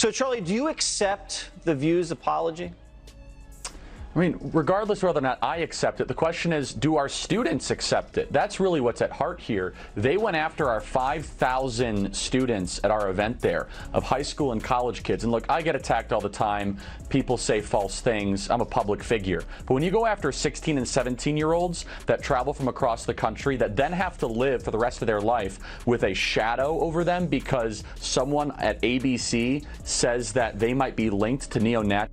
So, Charlie, do you accept the View's apology? I mean, regardless of whether or not I accept it, the question is, do our students accept it? That's really what's at heart here. They went after our 5,000 students at our event there of high school and college kids. And look, I get attacked all the time. People say false things. I'm a public figure. But when you go after 16 and 17-year-olds that travel from across the country that then have to live for the rest of their life with a shadow over them because someone at ABC says that they might be linked to neo-Nazis.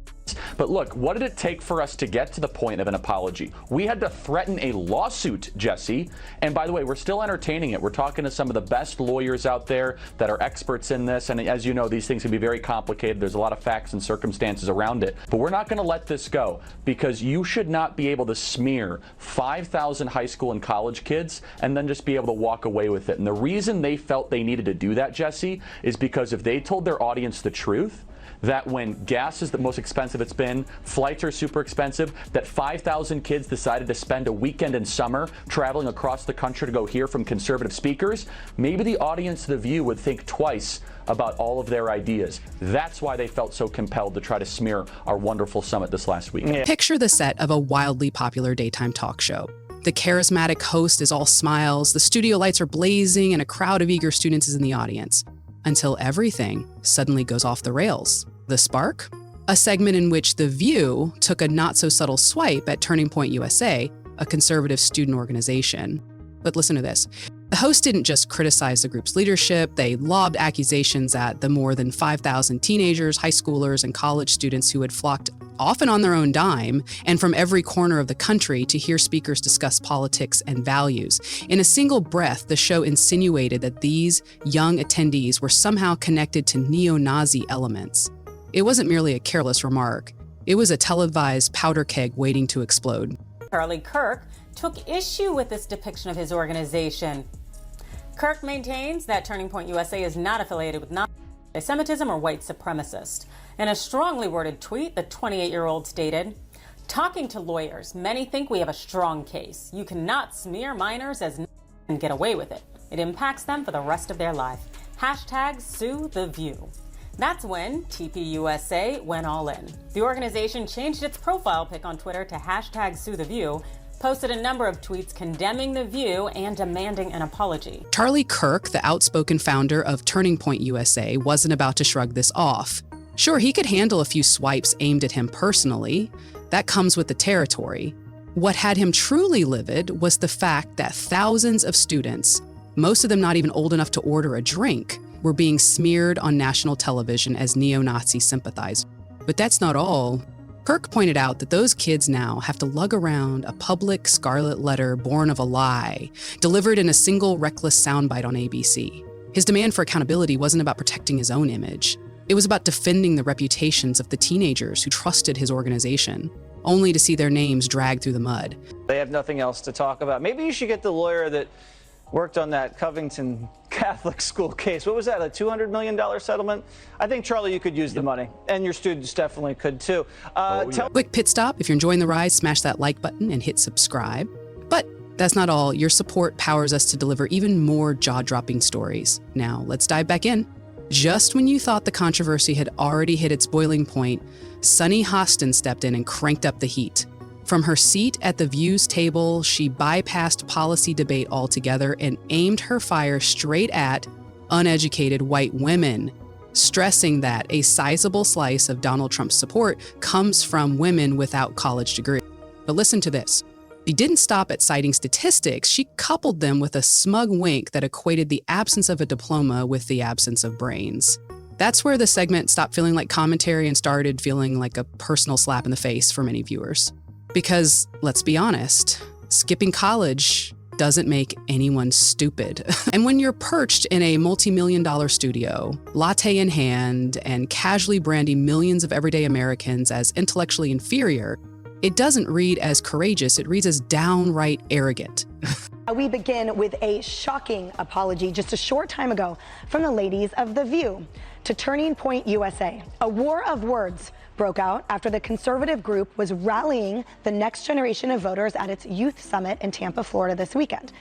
But look, what did it take for us to get to the point of an apology? We had to threaten a lawsuit, Jesse. And by the way, we're still entertaining it. We're talking to some of the best lawyers out there that are experts in this. And as you know, these things can be very complicated. There's a lot of facts and circumstances around it. But we're not going to let this go, because you should not be able to smear 5,000 high school and college kids and then just be able to walk away with it. And the reason they felt they needed to do that, Jesse, is because if they told their audience the truth, that when gas is the most expensive it's been, flights are super expensive, that 5,000 kids decided to spend a weekend in summer traveling across the country to go hear from conservative speakers, maybe the audience of The View would think twice about all of their ideas. That's why they felt so compelled to try to smear our wonderful summit this last weekend. Yeah. Picture the set of a wildly popular daytime talk show. The charismatic host is all smiles, the studio lights are blazing, and a crowd of eager students is in the audience. Until everything suddenly goes off the rails. The spark? A segment in which The View took a not-so-subtle swipe at Turning Point USA, a conservative student organization. But listen to this. The host didn't just criticize the group's leadership, they lobbed accusations at the more than 5,000 teenagers, high schoolers, and college students who had flocked, often on their own dime, and from every corner of the country to hear speakers discuss politics and values. In a single breath, the show insinuated that these young attendees were somehow connected to neo-Nazi elements. It wasn't merely a careless remark. It was a televised powder keg waiting to explode. Charlie Kirk took issue with this depiction of his organization. Kirk maintains that Turning Point USA is not affiliated with anti-Semitism or white supremacist. In a strongly worded tweet, the 28-year-old stated, "Talking to lawyers, many think we have a strong case. You cannot smear minors as and get away with it. It impacts them for the rest of their life. Hashtag sue the View." That's when TPUSA went all in. The organization changed its profile pic on Twitter to hashtag sue the View, posted a number of tweets condemning The View and demanding an apology. Charlie Kirk, the outspoken founder of Turning Point USA, wasn't about to shrug this off. Sure, he could handle a few swipes aimed at him personally. That comes with the territory. What had him truly livid was the fact that thousands of students, most of them not even old enough to order a drink, were being smeared on national television as neo-Nazi sympathizers. But that's not all. Kirk pointed out that those kids now have to lug around a public scarlet letter born of a lie, delivered in a single reckless soundbite on ABC. His demand for accountability wasn't about protecting his own image. It was about defending the reputations of the teenagers who trusted his organization, only to see their names dragged through the mud. They have nothing else to talk about. Maybe you should get the lawyer that worked on that Covington Catholic school case. What was that, a $200 million settlement? I think, Charlie, you could use the money, and your students definitely could too. Quick pit stop. If you're enjoying the ride, smash that like button and hit subscribe. But that's not all. Your support powers us to deliver even more jaw-dropping stories. Now, let's dive back in. Just when you thought the controversy had already hit its boiling point, Sunny Hostin stepped in and cranked up the heat. From her seat at The View's table, she bypassed policy debate altogether and aimed her fire straight at uneducated white women, stressing that a sizable slice of Donald Trump's support comes from women without college degrees. But listen to this. She didn't stop at citing statistics. She coupled them with a smug wink that equated the absence of a diploma with the absence of brains. That's where the segment stopped feeling like commentary and started feeling like a personal slap in the face for many viewers. Because, let's be honest, skipping college doesn't make anyone stupid. And when you're perched in a multi-million-dollar studio, latte in hand, and casually branding millions of everyday Americans as intellectually inferior, it doesn't read as courageous, it reads as downright arrogant. We begin with a shocking apology just a short time ago from the ladies of The View. to Turning Point USA. A war of words broke out after the conservative group was rallying the next generation of voters at its youth summit in Tampa, Florida this weekend.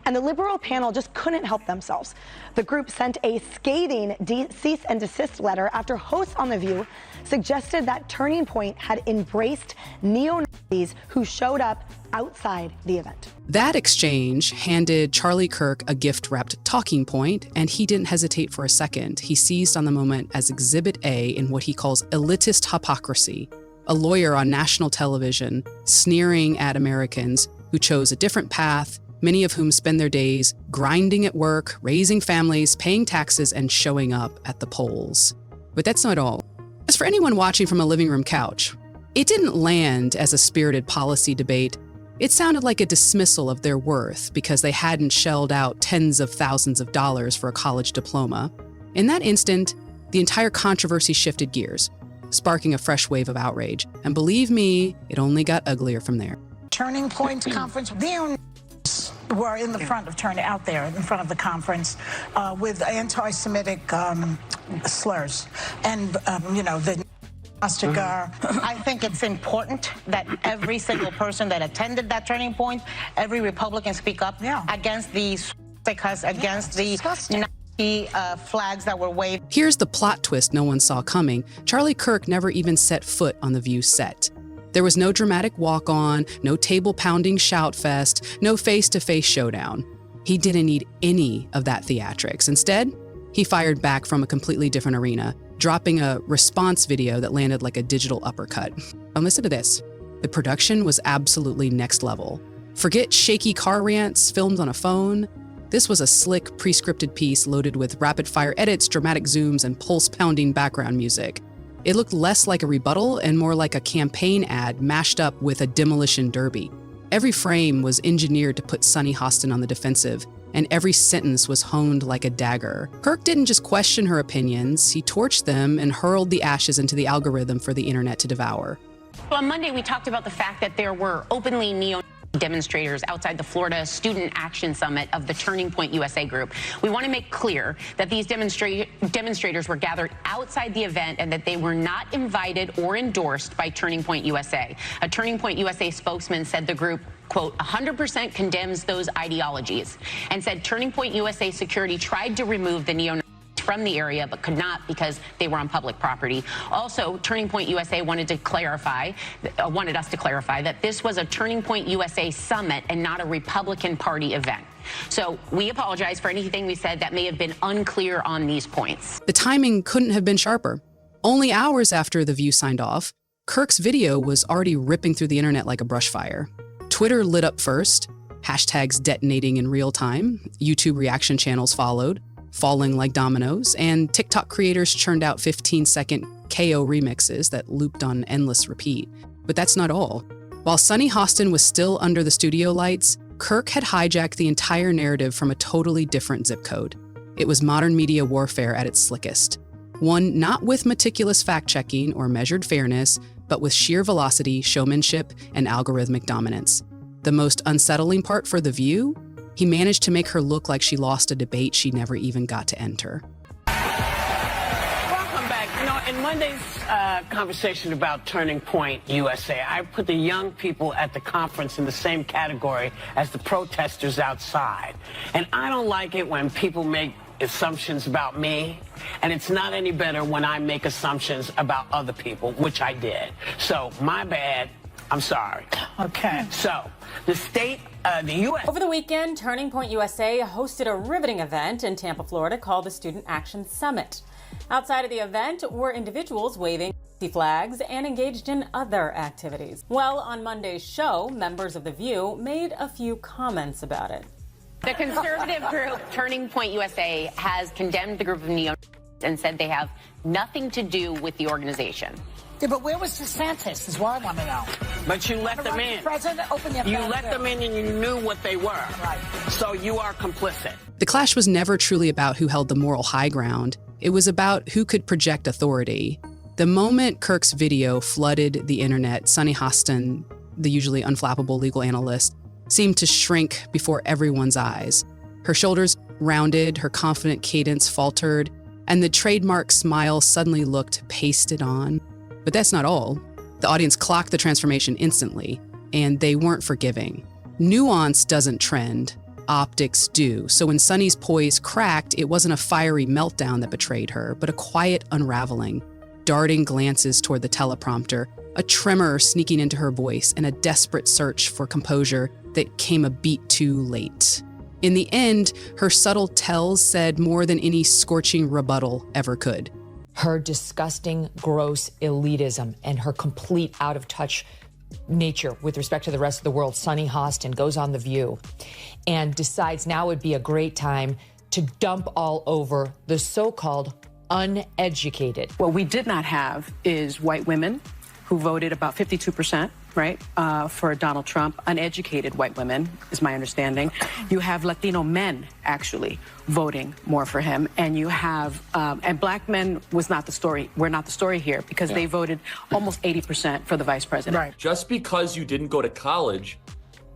And the liberal panel just couldn't help themselves. The group sent a scathing cease and desist letter after hosts on The View suggested that Turning Point had embraced neo-Nazis who showed up outside the event. That exchange handed Charlie Kirk a gift-wrapped talking point, and he didn't hesitate for a second. He seized on the moment as Exhibit A in what he calls elitist hypocrisy, a lawyer on national television sneering at Americans who chose a different path, many of whom spend their days grinding at work, raising families, paying taxes, and showing up at the polls. But that's not all. As for anyone watching from a living room couch, it didn't land as a spirited policy debate. It sounded like a dismissal of their worth because they hadn't shelled out tens of thousands of dollars for a college diploma. In that instant, the entire controversy shifted gears, sparking a fresh wave of outrage. And believe me, it only got uglier from there. Turning Point Conference, were in the front of out there in front of the conference with anti-Semitic slurs, and the I think it's important that every single person that attended that Turning Point, every Republican speak up against these against the Nazi flags that were waved. Here's the plot twist no one saw coming. Charlie Kirk never even set foot on The View set. There was no dramatic walk-on, no table-pounding shout fest, no face-to-face showdown. He didn't need any of that theatrics. Instead, he fired back from a completely different arena, dropping a response video that landed like a digital uppercut. And listen to this. The production was absolutely next level. Forget shaky car rants filmed on a phone. This was a slick, pre-scripted piece loaded with rapid-fire edits, dramatic zooms, and pulse-pounding background music. It looked less like a rebuttal and more like a campaign ad mashed up with a demolition derby. Every frame was engineered to put Sunny Hostin on the defensive, and every sentence was honed like a dagger. Kirk didn't just question her opinions, he torched them and hurled the ashes into the algorithm for the internet to devour. Well, on Monday, we talked about the fact that there were openly demonstrators outside the Florida Student Action Summit of the Turning Point USA group. We want to make clear that these demonstrators were gathered outside the event and that they were not invited or endorsed by Turning Point USA. A Turning Point USA spokesman said the group, quote, 100% condemns those ideologies, and said Turning Point USA security tried to remove the neo-Nazis from the area but could not because they were on public property. Also, Turning Point USA wanted us to clarify that this was a Turning Point USA summit and not a Republican Party event. So we apologize for anything we said that may have been unclear on these points. The timing couldn't have been sharper. Only hours after The View signed off, Kirk's video was already ripping through the internet like a brush fire. Twitter lit up first, hashtags detonating in real time, YouTube reaction channels followed, falling like dominoes, and TikTok creators churned out 15-second KO remixes that looped on endless repeat. But that's not all. While Sunny Hostin was still under the studio lights, Kirk had hijacked the entire narrative from a totally different zip code. It was modern media warfare at its slickest. One not with meticulous fact-checking or measured fairness, but with sheer velocity, showmanship, and algorithmic dominance. The most unsettling part for The View? He managed to make her look like she lost a debate she never even got to enter. Welcome back. In Monday's conversation about Turning Point USA, I put the young people at the conference in the same category as the protesters outside. And I don't like it when people make assumptions about me, and it's not any better when I make assumptions about other people, which I did. So, my bad. I'm sorry. Okay. So, the U.S. Over the weekend, Turning Point USA hosted a riveting event in Tampa, Florida called the Student Action Summit. Outside of the event were individuals waving flags and engaged in other activities. Well, on Monday's show, members of The View made a few comments about it. The conservative group Turning Point USA has condemned the group of neo-Nazis and said they have nothing to do with the organization. Yeah, but where was DeSantis is what I want to know. But you let them in. You let them in and you knew what they were. Right. So you are complicit. The clash was never truly about who held the moral high ground. It was about who could project authority. The moment Kirk's video flooded the internet, Sunny Hostin, the usually unflappable legal analyst, seemed to shrink before everyone's eyes. Her shoulders rounded, her confident cadence faltered, and the trademark smile suddenly looked pasted on. But that's not all. The audience clocked the transformation instantly, and they weren't forgiving. Nuance doesn't trend, optics do. So when Sunny's poise cracked, it wasn't a fiery meltdown that betrayed her, but a quiet unraveling, darting glances toward the teleprompter, a tremor sneaking into her voice, and a desperate search for composure that came a beat too late. In the end, her subtle tells said more than any scorching rebuttal ever could. Her disgusting, gross elitism and her complete out-of-touch nature with respect to the rest of the world. Sunny Hostin goes on The View and decides now would be a great time to dump all over the so-called uneducated. What we did not have is white women who voted about 52%, right, for Donald Trump. Uneducated white women, is my understanding. You have Latino men, actually, voting more for him. And you have, and black men was not the story. We're not the story here because they voted almost 80% for the vice president. Right. Just because you didn't go to college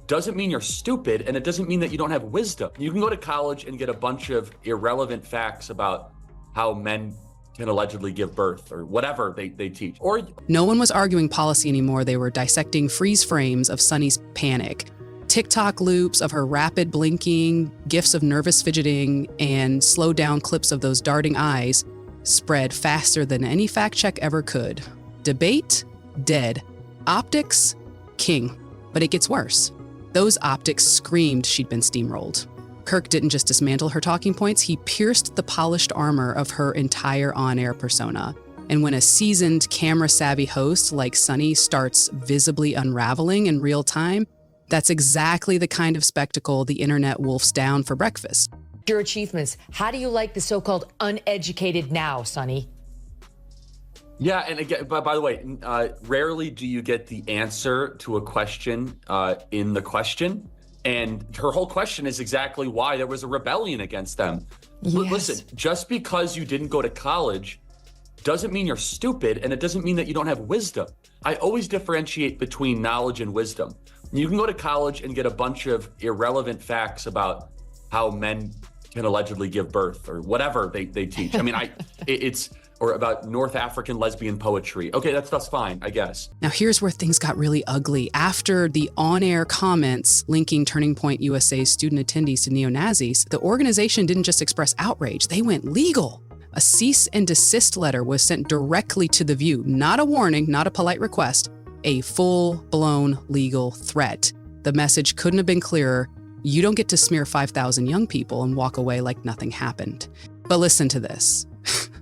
doesn't mean you're stupid, and it doesn't mean that you don't have wisdom. You can go to college and get a bunch of irrelevant facts about how men can allegedly give birth or whatever they teach. Or no one was arguing policy anymore. They were dissecting freeze frames of Sunny's panic, TikTok loops of her rapid blinking, gifs of nervous fidgeting, and slowed down clips of those darting eyes spread faster than any fact check ever could. Debate? Dead. Optics? King. But it gets worse. Those optics screamed she'd been steamrolled. Kirk didn't just dismantle her talking points, he pierced the polished armor of her entire on-air persona. And when a seasoned, camera-savvy host like Sunny starts visibly unraveling in real time, that's exactly the kind of spectacle the internet wolfs down for breakfast. Your achievements. How do you like the so-called uneducated now, Sunny? yeah, and again, by the way, rarely do you get the answer to a question in the question. And her whole question is exactly why there was a rebellion against them. Yes. Listen, just because you didn't go to college doesn't mean you're stupid, and it doesn't mean that you don't have wisdom. I always differentiate between knowledge and wisdom. You can go to college and get a bunch of irrelevant facts about how men can allegedly give birth or whatever they teach. I mean, or about North African lesbian poetry. Okay, that's fine, I guess. Now here's where things got really ugly. After the on-air comments linking Turning Point USA's student attendees to neo-Nazis, the organization didn't just express outrage, they went legal. A cease and desist letter was sent directly to The View. Not a warning, not a polite request, a full-blown legal threat. The message couldn't have been clearer. You don't get to smear 5,000 young people and walk away like nothing happened. But listen to this.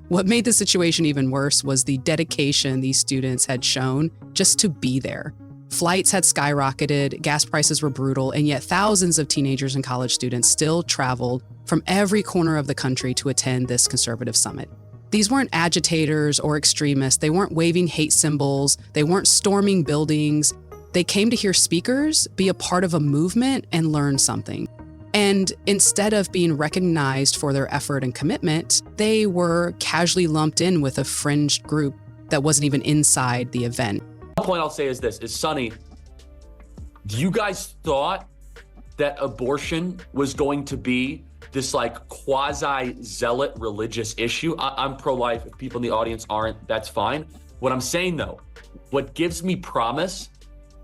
What made the situation even worse was the dedication these students had shown just to be there. Flights had skyrocketed, gas prices were brutal, and yet thousands of teenagers and college students still traveled from every corner of the country to attend this conservative summit. These weren't agitators or extremists. They weren't waving hate symbols. They weren't storming buildings. They came to hear speakers, be a part of a movement, and learn something. And instead of being recognized for their effort and commitment, they were casually lumped in with a fringe group that wasn't even inside the event. The point I'll say is this, is Sunny, you guys thought that abortion was going to be this like quasi-zealot religious issue? I'm pro-life. If people in the audience aren't, that's fine. What I'm saying though, what gives me promise,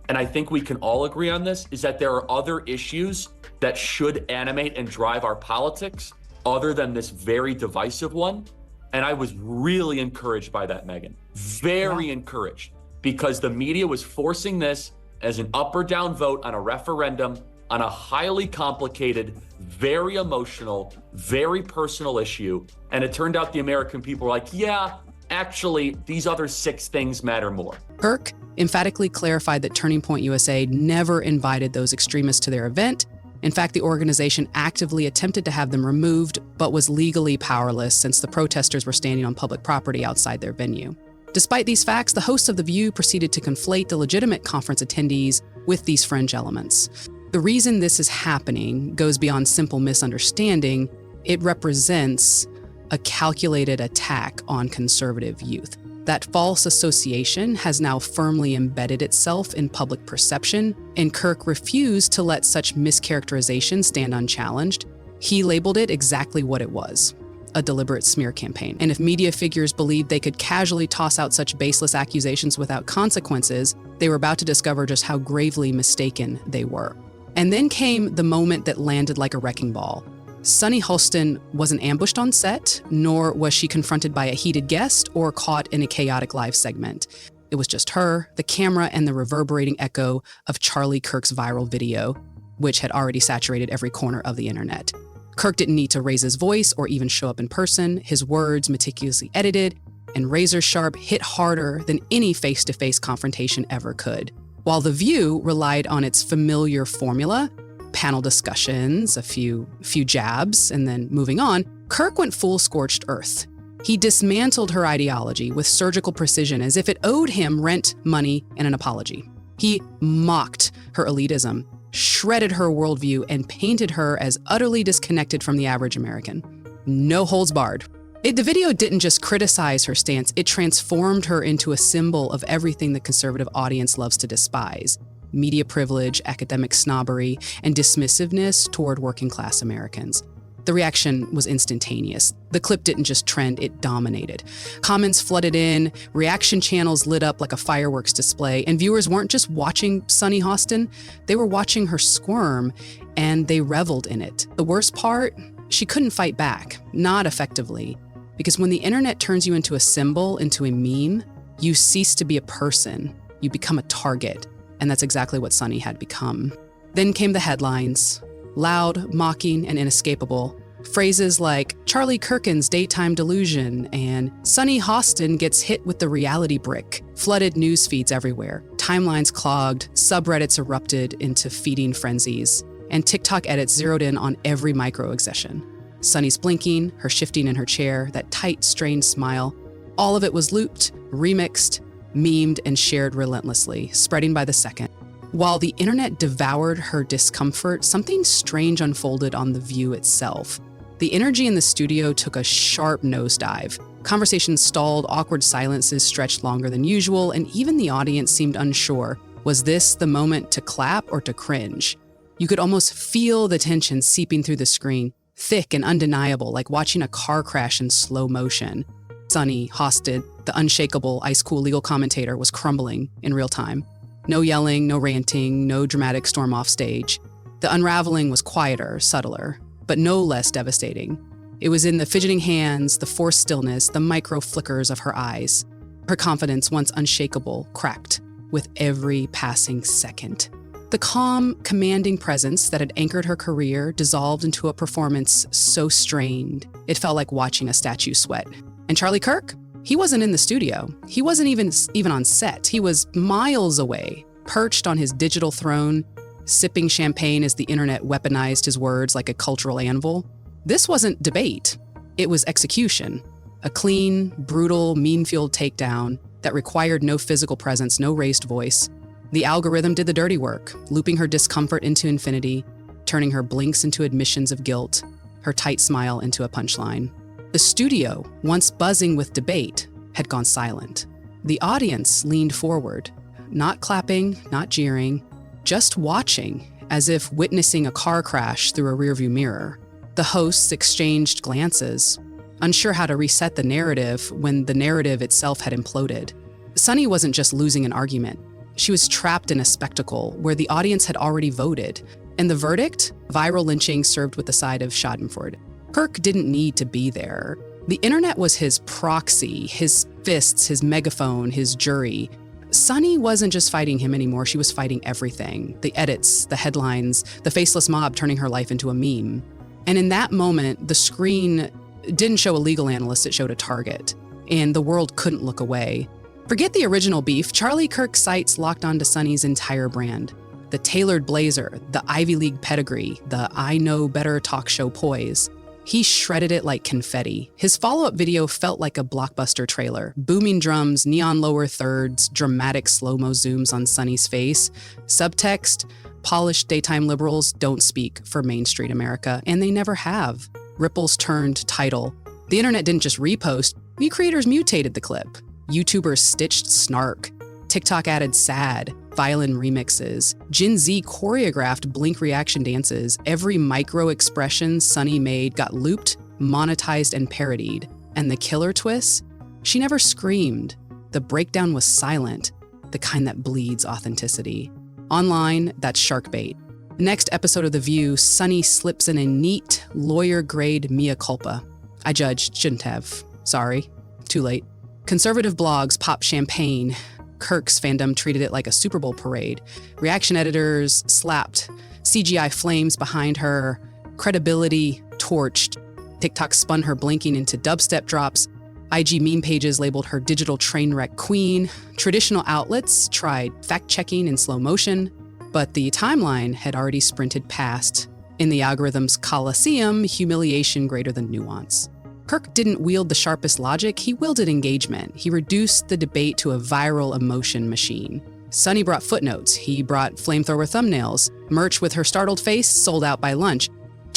and I think we can all agree on this, is that there are other issues that should animate and drive our politics other than this very divisive one. And I was really encouraged by that, Megan. Very encouraged, because the media was forcing this as an up or down vote on a referendum on a highly complicated, very emotional, very personal issue. And it turned out the American people were like, yeah, actually, these other 6 things matter more. Kirk emphatically clarified that Turning Point USA never invited those extremists to their event. In fact, the organization actively attempted to have them removed, but was legally powerless since the protesters were standing on public property outside their venue. Despite these facts, the hosts of The View proceeded to conflate the legitimate conference attendees with these fringe elements. The reason this is happening goes beyond simple misunderstanding. It represents a calculated attack on conservative youth. That false association has now firmly embedded itself in public perception, and Kirk refused to let such mischaracterization stand unchallenged. He labeled it exactly what it was: a deliberate smear campaign. And if media figures believed they could casually toss out such baseless accusations without consequences, they were about to discover just how gravely mistaken they were. And then came the moment that landed like a wrecking ball. Sunny Hostin wasn't ambushed on set, nor was she confronted by a heated guest or caught in a chaotic live segment. It was just her, the camera, and the reverberating echo of Charlie Kirk's viral video, which had already saturated every corner of the internet. Kirk didn't need to raise his voice or even show up in person. His words, meticulously edited and razor sharp, hit harder than any face-to-face confrontation ever could. While The View relied on its familiar formula, panel discussions, a few jabs, and then moving on, Kirk went full scorched earth. He dismantled her ideology with surgical precision as if it owed him rent, money, and an apology. He mocked her elitism, shredded her worldview, and painted her as utterly disconnected from the average American. No holds barred. The video didn't just criticize her stance, it transformed her into a symbol of everything the conservative audience loves to despise: media privilege, academic snobbery, and dismissiveness toward working-class Americans. The reaction was instantaneous. The clip didn't just trend, it dominated. Comments flooded in, reaction channels lit up like a fireworks display, and viewers weren't just watching Sunny Hostin, they were watching her squirm, and they reveled in it. The worst part, she couldn't fight back, not effectively, because when the internet turns you into a symbol, into a meme, you cease to be a person, you become a target. And that's exactly what Sunny had become. Then came the headlines, loud, mocking, and inescapable. Phrases like Charlie Kirkin's daytime delusion and Sunny Hostin gets hit with the reality brick flooded news feeds everywhere. Timelines clogged, subreddits erupted into feeding frenzies, and TikTok edits zeroed in on every micro-aggression. Sunny's blinking, her shifting in her chair, that tight, strained smile. All of it was looped, remixed, memed, and shared relentlessly, spreading by the second. While the internet devoured her discomfort, something strange unfolded on The View itself. The energy in the studio took a sharp nosedive. Conversations stalled, awkward silences stretched longer than usual, and even the audience seemed unsure. Was this the moment to clap or to cringe? You could almost feel the tension seeping through the screen, thick and undeniable, like watching a car crash in slow motion. Sunny Hostin, the unshakable, ice-cool legal commentator, was crumbling in real time. No yelling, no ranting, no dramatic storm off stage. The unraveling was quieter, subtler, but no less devastating. It was in the fidgeting hands, the forced stillness, the micro flickers of her eyes. Her confidence, once unshakable, cracked with every passing second. The calm, commanding presence that had anchored her career dissolved into a performance so strained, it felt like watching a statue sweat. And Charlie Kirk? He wasn't in the studio. He wasn't even on set. He was miles away, perched on his digital throne, sipping champagne as the internet weaponized his words like a cultural anvil. This wasn't debate. It was execution. A clean, brutal, meme-fueled takedown that required no physical presence, no raised voice. The algorithm did the dirty work, looping her discomfort into infinity, turning her blinks into admissions of guilt, her tight smile into a punchline. The studio, once buzzing with debate, had gone silent. The audience leaned forward, not clapping, not jeering, just watching, as if witnessing a car crash through a rearview mirror. The hosts exchanged glances, unsure how to reset the narrative when the narrative itself had imploded. Sunny wasn't just losing an argument. She was trapped in a spectacle where the audience had already voted, and the verdict? Viral lynching served with a side of schadenfreude. Kirk didn't need to be there. The internet was his proxy, his fists, his megaphone, his jury. Sunny wasn't just fighting him anymore, she was fighting everything. The edits, the headlines, the faceless mob turning her life into a meme. And in that moment, the screen didn't show a legal analyst, it showed a target. And the world couldn't look away. Forget the original beef, Charlie Kirk's sights locked onto Sunny's entire brand. The tailored blazer, the Ivy League pedigree, the I know better talk show poise. He shredded it like confetti. His follow-up video felt like a blockbuster trailer. Booming drums, neon lower thirds, dramatic slow-mo zooms on Sunny's face. Subtext, polished daytime liberals don't speak for Main Street America, and they never have. Ripples turned title. The internet didn't just repost, new creators mutated the clip. YouTubers stitched snark. TikTok added sad, violin remixes. Gen Z choreographed blink reaction dances. Every micro expression Sunny made got looped, monetized and parodied. And the killer twist? She never screamed. The breakdown was silent, the kind that bleeds authenticity. Online, that's shark bait. Next episode of The View, Sunny slips in a neat, lawyer-grade mea culpa. I judged, shouldn't have. Sorry, too late. Conservative blogs pop champagne. Kirk's fandom treated it like a Super Bowl parade. Reaction editors slapped CGI flames behind her. Credibility torched. TikTok spun her blinking into dubstep drops. IG meme pages labeled her digital train wreck queen. Traditional outlets tried fact-checking in slow motion, but the timeline had already sprinted past. In the algorithm's coliseum, humiliation greater than nuance. Kirk didn't wield the sharpest logic, he wielded engagement. He reduced the debate to a viral emotion machine. Sunny brought footnotes, he brought flamethrower thumbnails. Merch with her startled face sold out by lunch.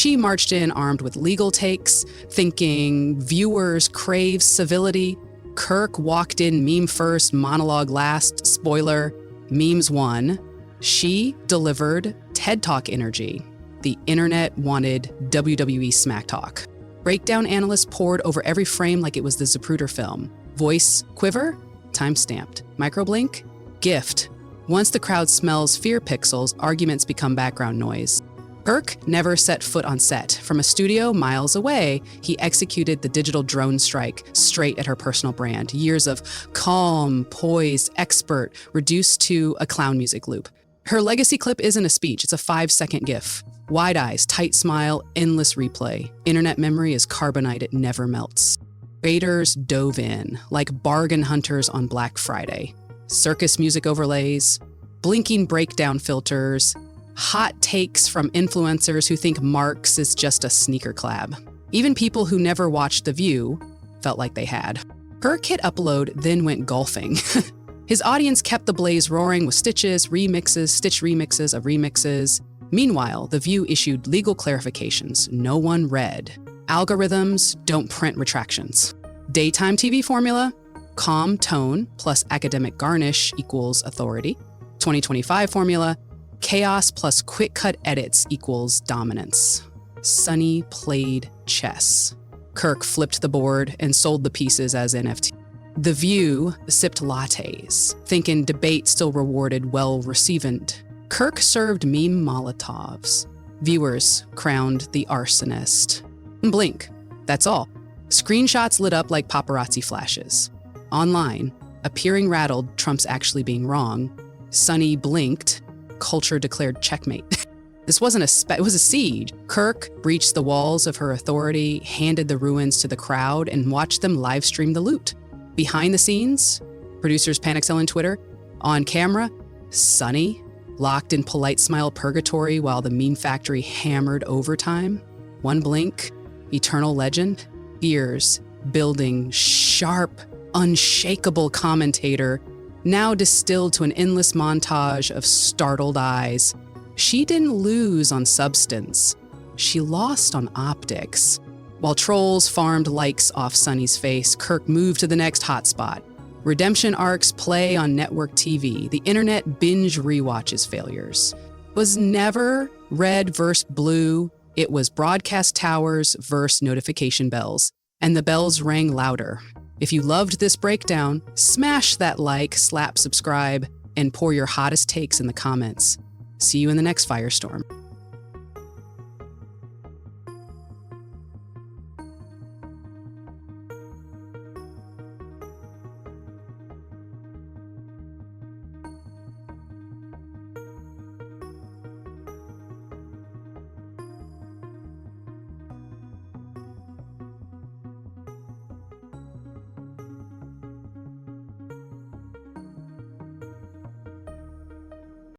Chi marched in armed with legal takes, thinking viewers crave civility. Kirk walked in meme first, monologue last. Spoiler, memes won. She delivered TED Talk energy. The internet wanted WWE smack talk. Breakdown analysts poured over every frame like it was the Zapruder film. Voice quiver? Time-stamped. Microblink? Gift. Once the crowd smells fear pixels, arguments become background noise. Kirk never set foot on set. From a studio miles away, he executed the digital drone strike straight at her personal brand. Years of calm, poised, expert, reduced to a clown music loop. Her legacy clip isn't a speech, it's a 5-second gif. Wide eyes, tight smile, endless replay. Internet memory is carbonite, it never melts. Raiders dove in, like bargain hunters on Black Friday. Circus music overlays, blinking breakdown filters, hot takes from influencers who think Marx is just a sneaker collab. Even people who never watched The View felt like they had. Kirk hit upload, then went golfing. His audience kept the blaze roaring with stitches, remixes, stitch remixes of remixes. Meanwhile, The View issued legal clarifications no one read. Algorithms don't print retractions. Daytime TV formula, calm tone plus academic garnish equals authority. 2025 formula, chaos plus quick cut edits equals dominance. Sunny played chess. Kirk flipped the board and sold the pieces as NFT. The View sipped lattes, thinking debate still rewarded well-receivant. Kirk served meme Molotovs. Viewers crowned the arsonist. Blink, that's all. Screenshots lit up like paparazzi flashes. Online, appearing rattled trumps actually being wrong. Sunny blinked, culture declared checkmate. This wasn't it was a siege. Kirk breached the walls of her authority, handed the ruins to the crowd, and watched them live stream the loot. Behind the scenes, producers panic selling Twitter. On camera, Sunny, locked in polite smile purgatory while the meme factory hammered overtime. One blink, eternal legend. Years building sharp, unshakable commentator, now distilled to an endless montage of startled eyes. She didn't lose on substance. She lost on optics. While trolls farmed likes off Sunny's face, Kirk moved to the next hotspot. Redemption arcs play on network TV. The internet binge rewatches failures. It was never red versus blue. It was broadcast towers versus notification bells. And the bells rang louder. If you loved this breakdown, smash that like, slap subscribe, and pour your hottest takes in the comments. See you in the next firestorm.